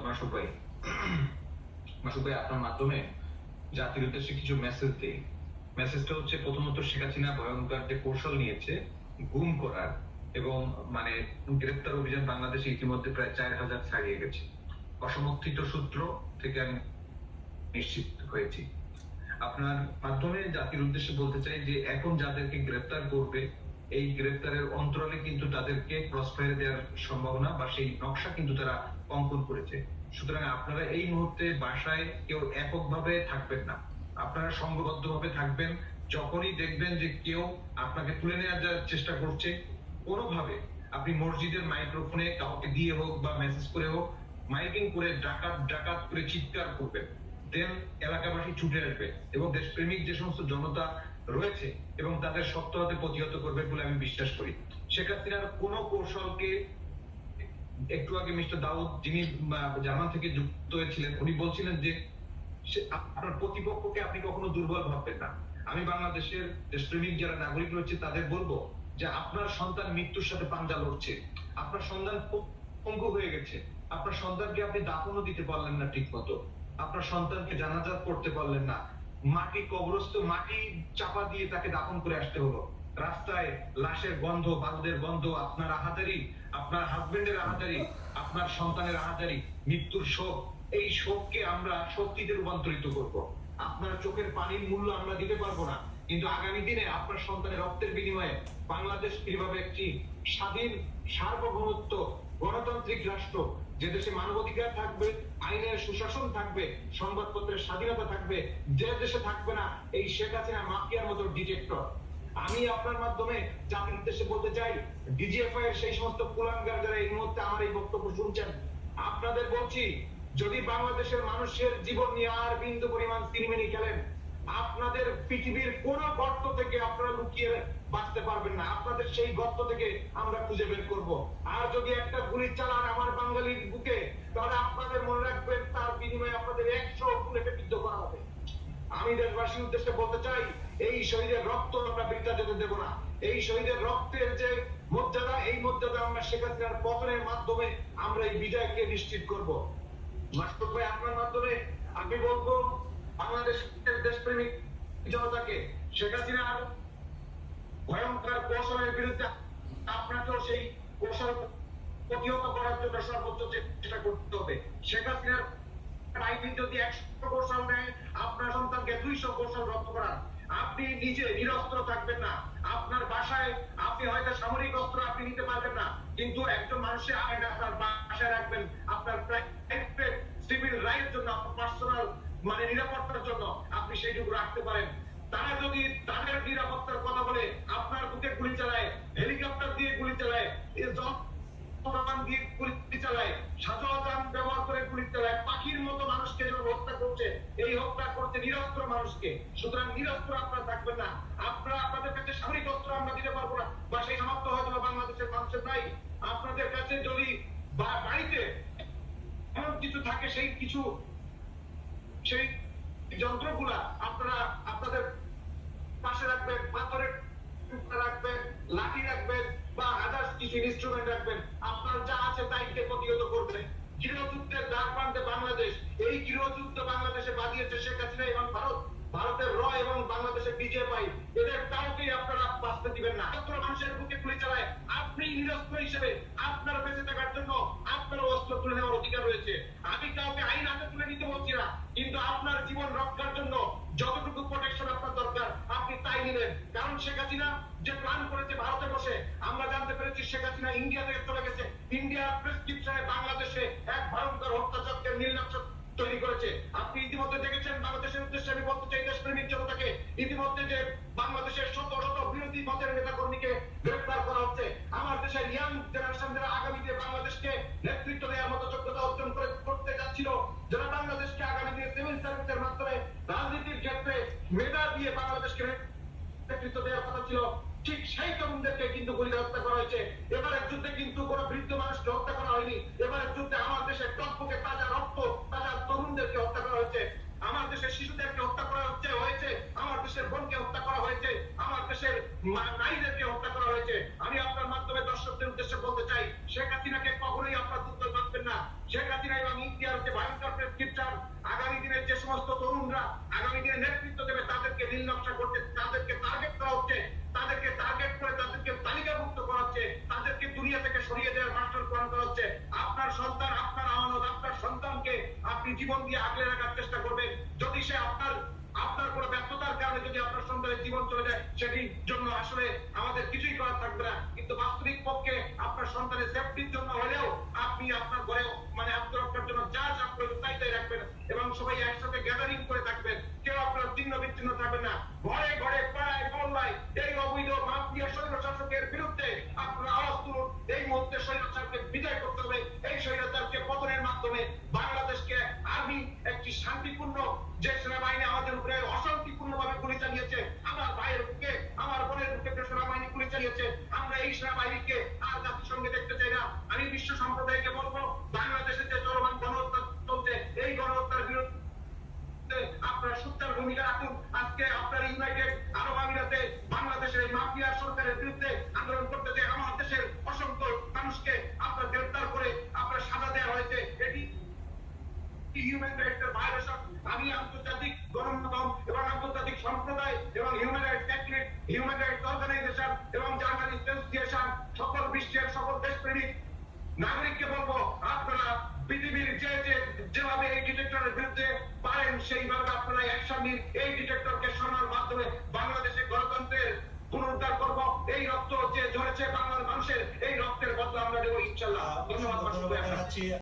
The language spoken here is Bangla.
মাসুদ ভাই, আপনার মাধ্যমে জাতির উদ্দেশ্যে কিছু মেসেজ দেই। মেসেজটা হচ্ছে, প্রথমত শেখ হাসিনা ভয়ঙ্কর যে কৌশল নিয়েছে গুম করার, এবং গ্রেপ্তার অভিযান বাংলাদেশে ইতিমধ্যে প্রায় 4000 ছাড়িয়ে গেছে। অসমর্থিত সূত্র থেকে আমি নিশ্চিত হয়েছি। আপনার মাধ্যমে জাতির উদ্দেশ্যে বলতে চাই যে এখন যাদেরকে গ্রেপ্তার করবে, এই গ্রেপ্তারের অন্তরালে কিন্তু তাদেরকে ক্রস ফায়ার দেওয়ার সম্ভাবনা বা সেই নকশা কিন্তু তারা অঙ্কন করেছে। সুতরাং আপনারা এই মুহূর্তে বাসায় কেউ এককভাবে থাকবেন না, আপনারা সংঘবদ্ধভাবে থাকবেন। যখনই দেখবেন যে কেউ আপনাকে তুলে নেওয়ার চেষ্টা করছে, কোনোভাবে আপনি মসজিদের মাইক্রোফোনে কাউকে দিয়ে হোক বা মেসেজ করে হোক, মাইকিং করে ডাকাত ডাকাত করে চিৎকার করবেন। দেন এলাকাবাসী ছুটে আসবে এবং দেশপ্রেমিক যে সমস্ত জনতা রয়েছে এবং তাদের শক্ত হাতে প্রতিহত করবে বলে আমি বিশ্বাস করি। শেখ হাসিনার কোন কৌশলকে, একটু আগে মিস্টার দাউদ যিনি জার্মান থেকে যুক্ত হয়েছিলেন, উনি বলছিলেন যে আপনার প্রতিপক্ষকে আপনি কখনো দুর্বল ভাববেন না। আমি বাংলাদেশের দেশপ্রেমিক যারা নাগরিক রয়েছে তাদের বলবো যে আপনার সন্তান মৃত্যুর সাথে পাঞ্জা লড়ছে, আপনার সন্তান পঙ্গু হয়ে গেছে, আপনার সন্তানকে আপনি দাফনও দিতে পারলেন না ঠিক মতো, আপনার সন্তানকে জানাজা করতে পারলেন না, মাটি কবরস্থ মাটি চাপা দিয়ে তাকে দাফন করে আসতে হলো, রাস্তায় লাশের গন্ধ, বারুদের গন্ধ, আপনার আহাজারি, আপনার হাজবেন্ডের আহাজারি, আপনার সন্তানের আহাজারি, মৃত্যুর শোক। এই শোককে আমরা শক্তিতে রূপান্তরিত করব। আপনার চোখের পানির মূল্য আমরা দিতে পারবো না, কিন্তু আগামী দিনে আপনার সন্তানের রক্তের বিনিময়ে বাংলাদেশ কিভাবে একটি স্বাধীন সার্বভৌমত্ব গণতান্ত্রিক রাষ্ট্র, যে দেশে মানবাধিকার থাকবে, আইনের সুশাসন থাকবে, সংবাদপত্রের স্বাধীনতা থাকবে, যে দেশে থাকবে না এই শেখ হাসিনা মাফিয়ার মতো ডিটেক্টর। আমি আপনার মাধ্যমে জাতির উদ্দেশ্যে বলতে চাই, ডিজিএফআই এর সেই সমস্ত কুলাঙ্গার যারা এই মুহূর্তে আমার এই বক্তব্য শুনছেন, আপনাদের বলছি, যদি বাংলাদেশের মানুষের জীবন নিয়ে আর বিন্দু পরিমাণ সিনেমিনি খেলেন, আপনাদের পৃথিবীর কোন গর্ত থেকে আপনারা লুকিয়ে বাঁচতে পারবেন না। আপনাদের সেই গর্ত থেকে আমরা খুঁজে বের করব। আর যদি একটা গুলি চালান আমার বাঙালির বুকে, তাহলে আপনাদের মনে রাখবেন তার বিনিময়ে আপনাদের 100 বুলেটে বিদ্ধ করা হবে। আমি দেশবাসীর উদ্দেশ্যে বলতে চাই, এই শহীদের রক্ত আমরা বৃথা যেতে দেব না। এই শহীদের রক্তের যে মর্যাদা, এই মর্যাদা আমরা শেখ হাসিনার পতনের মাধ্যমে আমরা এই বিজয়কে নিশ্চিত করব। মাসুদ ভাই, আপনার মাধ্যমে আমি বলবো বাংলাদেশের দেশপ্রেমিক জনতাকে, শেখ হাসিনার ভয়ঙ্কর কৌশলের বিরুদ্ধে আপনাকেও সেই কৌশল প্রতিহত করার জন্য সর্বোচ্চ চেষ্টা করতে হবে। শেখ হাসিনার আইন যদি 100 কৌশল নেয়, আপনার সন্তানকে 200 কৌশল রপ্ত করার। আপনি নিজে নিরস্ত্র থাকবেন না। আপনার বাসায় আপনি হয়তো সামরিক অস্ত্র আপনি নিতে পারবেন না, কিন্তু একজন মানুষের আইন আপনার বাসায় রাখবেন, আপনার প্রাইভেট সিভিল রাইটের জন্য, আপনার পার্সোনাল নিরাপত্তার জন্য আপনি সেইটুকু রাখতে পারেন। তারা যদি তাদের নিরাপত্তার কথা বলে আপনার বুকে গুলি চালায়, হেলিকপ্টার দিয়ে গুলি চালায়, দিয়ে গুলি চালায়, সাজোয়াজান ব্যবহার করে গুলি চালায়, পাখির মতো মানুষকে যখন হত্যা করছে, এই হত্যা করছে নিরস্ত্র মানুষকে। সুতরাং নিরস্ত্র আপনারা থাকবেন না। আপনারা, আপনাদের কাছে সামরিক অস্ত্র আমরা দিতে পারবো না, বা সেই সামর্থ্য হয়তো বাংলাদেশের মানুষের নাই। আপনাদের কাছে যদি বাড়িতে এমন কিছু থাকে, সেই কিছু, সেই যন্ত্রগুলা আপনারা আপনাদের পাশে রাখবেন, পাথরের টুকরা রাখবেন, লাঠি রাখবেন, বা আদার্স কিছু ইনস্ট্রুমেন্ট রাখবেন। আপনার যা আছে তাইকে প্রতিহত করবেন। গৃহযুদ্ধের দ্বার প্রান্তে বাংলাদেশ, এই গৃহযুদ্ধ বাংলাদেশে বাঁধিয়েছে শেখ হাসিনা এবং ভারতের র এবং বাংলাদেশের ডিজিএফআই। এদের কাউকেই আপনারা বাঁচতে দিবেন না। মানুষের বুকে গুলি চালায়, আপনি নিরস্ত্র হিসেবে আপনার বেঁচে থাকার জন্য আপনার অস্ত্র তুলে নেওয়ার অধিকার রয়েছে। আমি কাউকে আইন হাতে তুলে নিতে বলছি না, কিন্তু আপনার জীবন রক্ষার জন্য যতটুকু প্রোটেকশন আপনার দরকার আপনি তাই নিলেন। কারণ শেখ হাসিনা যে প্ল্যান করেছে ভারতে বসে, আমরা জানতে পেরেছি শেখ হাসিনা ইন্ডিয়া থেকে চলে গেছে, ইন্ডিয়ার প্রেসক্রিপশনে বাংলাদেশে এক ভয়ঙ্কর হত্যাযজ্ঞের নীলনকশ তৈরি করেছে। আপনি ইতিমধ্যে দেখেছেন, বাংলাদেশের উদ্দেশ্যে আমি বলতে চাই দেশপ্রেমিক জনতাকে, ইতিমধ্যে যে বাংলাদেশের শত শত বিরোধী মতের নেতা কর্মীকে গ্রেফতার করা হচ্ছে। আমার দেশের ইয়াং জেনারেশন যারা আগামীতে বাংলাদেশকে নেতৃত্ব দেওয়ার মতো যোগ্যতা অর্জন করতে যাচ্ছিল, যারা বাংলাদেশকে আগামী দিনে সিভিল সার্ভিসের মাধ্যমে রাজনীতির ক্ষেত্রে মেধা দিয়ে বাংলাদেশকে নেতৃত্ব দেওয়ার কথা ছিল, ঠিক সেই তরুণদেরকে কিন্তু গুলি হত্যা করা হয়েছে। এবারের যুদ্ধে কিন্তু কোনো বৃদ্ধ মানুষকে হত্যা করা হয়নি। এবারের যুদ্ধে আমার দেশের টকবকে তাজা রক্ত, তাজা তরুণদেরকে হত্যা করা হয়েছে। আমার দেশের শিশুদেরকে হত্যা করা হয়েছে, আমার দেশের বোনকে হত্যা করা হয়েছে, আমার দেশের নারীদেরকে হত্যা করা হয়েছে। আমি আপনার মাধ্যমে দর্শকদের উদ্দেশ্যে বলতে চাই, শেখ হাসিনাকে কখনোই আপনার যুদ্ধ করবেন না। শেখ হাসিনা এবং ইন্ডিয়ার ভয়ঙ্কর প্রেসক্রিপশন, আগামী দিনের যে সমস্ত তরুণরা আগামী দিনে নেতৃত্ব দেবে তাদেরকে নীল নকশা করতে, তাদেরকে টার্গেট করা হচ্ছে, তাদেরকে টার্গেট করে তাদেরকে তালিকাভুক্ত করা হচ্ছে, তাদেরকে দুনিয়া থেকে সরিয়ে দেওয়ার মাস্টার প্ল্যান করা হচ্ছে। আপনার সন্তান, আপনার আমানত, আপনার সন্তানকে আপনি জীবন দিয়ে আগলে রাখার চেষ্টা করবেন। যদি সে আপনার কোনো ব্যর্থতার কারণে যদি আপনার সন্তানের জীবন চলে যায়, সেটির জন্য আসলে আমাদের কিছুই করার থাকবে না। কিন্তু বাস্তবিক পক্ষে আপনার সন্তানের সেফটির জন্য হলেও আপনি আপনার ঘরে মানে আত্মরক্ষার জন্য যা যা প্রয়োজন তাই রাখবেন এবং সবাই একসাথে গ্যাদারিং করে থাকবেন। কেউ আপনার ছিন্ন বিচ্ছিন্ন থাকবে না। ঘরে ঘরে পাড়ায় মহল্লায় এই অবৈধ মাফিয়া স্বৈরশাসকের বিরুদ্ধে আপনারা আওয়াজ তুলুন। এই মুহূর্তে স্বৈরাচারকে বিজয় করতে হবে। এই স্বৈরাচারকে পতনের মাধ্যমে বাংলাদেশকে আর্মি একটি শান্তিপূর্ণ, যে সেনাবাহিনী আমাদের উপরে অশান্তিপূর্ণভাবে গুলি চালিয়েছে, আমার ভাইয়ের বুকে, আমার বোনের বুকে যে সেনাবাহিনী গুলি চালিয়েছে, আমরা এই সেনাবাহিনীকে আর জাতিসংঘে দেখতে চাই না। আমি বিশ্ব সম্প্রদায়কে বলবো, বাংলাদেশে যে চলমান গণহত্যা চলছে, এই গণহত্যার বিরুদ্ধে আপনারা সুচ্চার ভূমিকা রাখুন। আজকে আপনার ইউনাইটেড আরব আমিরাতে বাংলাদেশের এই মাফিয়া সরকারের বিরুদ্ধে আন্দোলন করতে যে আমার দেশের অসংখ্য মানুষকে আপনার গ্রেফতার করে আপনার সাজা দেওয়া হয়েছে, এটি হিউম্যান রাইটসের ভায়োলেশন। আমি আন্তর্জাতিক গণমাধ্যম এবং আন্তর্জাতিক সম্প্রদায় এবং human rights activist, human rights organisation এবং জার্নালিস্ট অ্যাসোসিয়েশন, সকল বিশ্বের সকল দেশপ্রেমিক নাগরিককে বলবো, আপনারা পৃথিবীর যেভাবে এই ডিটেক্টরের বিরুদ্ধে পারেন সেইভাবে আপনারা অ্যাকশন নিন। এই ডিটেক্টর